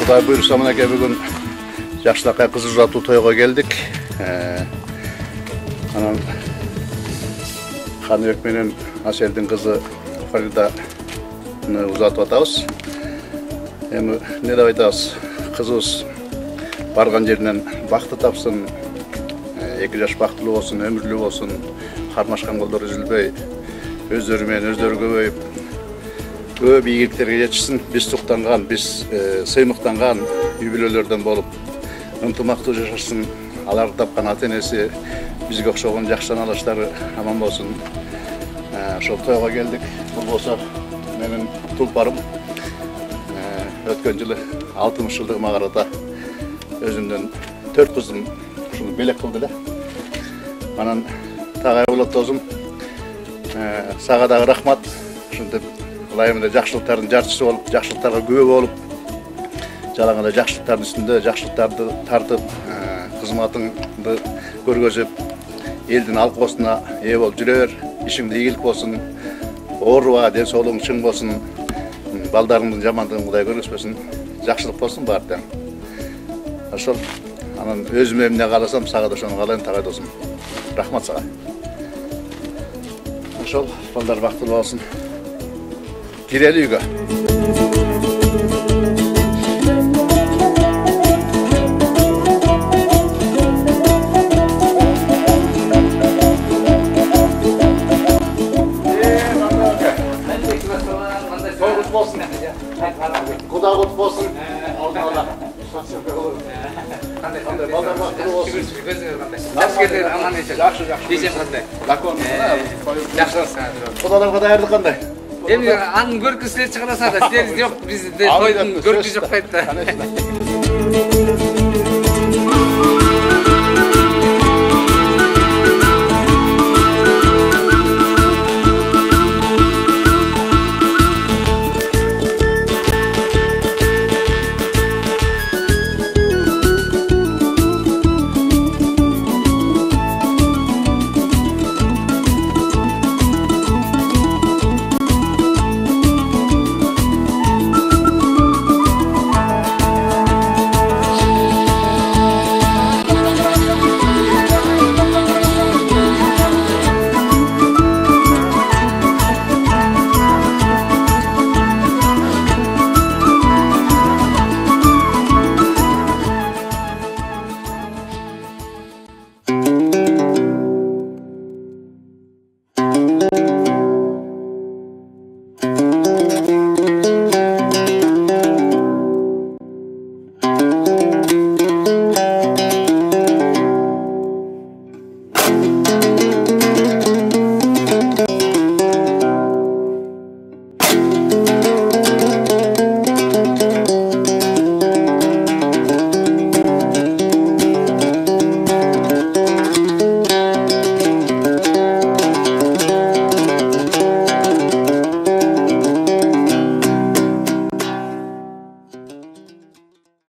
Құдай бұйырса мінекей бүгін Жақшылаққа қыз ұзату тойға келдік. Анан Қаныбек менен Аселдің қызы Фариданы ұзатып атабыз. Эми не деп айтабыз, кызыбыз барган жеринен бакыты тапсын, 2 жаш бактылуу болсун, өмүрлүү болсун, кармашкан колдор үзүлбөй, өздөрү менен өздөрү көбөйүп, көп ийгиликтерге жетишсин. Биз суктанган, биз сыймыктанган үй бүлөлөрдөн болуп, ынтымактуу жашашсын. Аларды тапкан ата-энеси, бизге окшогон жакшы аналаштары аман болсун. Ошол тойго келдик. Бул болсо менин тулпарым. Өткөн жылы 60 жылдыгыма карата өзүмдөн 4 кызым ушуну белек кылды эле. Анан тагай болот досум, сага дагы рахмат. Ушинтип ылайым эле жакшылыктардын жарчысы болуп, жакшылыктарга күбө болуп, жалаң эле жакшылыктардын үстүндө жакшылыктарды тартып, кызматыңды көргөзүп, элдин алкыбосуна ээ болуп жүрө бер. Ишиңде ийгилик болсун, ооруба, ден соолугуң чың болсун. Балдарыңдын жамандыгын Кудай көргөзбөсүн, жакшылык болсун баардыгы. Ошол анан өзүм эмне кааласам, сага да ошону каалайм, тагай досум. Рахмат сага. Ошол балдар бактылуу болсун. Кирели үйгө. Куда вот болсын, алдын-ала. Кандай балдар бактылуу болсун. Жакшы келдиңер, аман эсен. Жакшы. Десем кандай? Закон. Жакшы. Кудаларга даярдык кандай? Эми анын көркү силер чыгарасыңар да, силер жок, бизде тойдун көркү жок дейт да.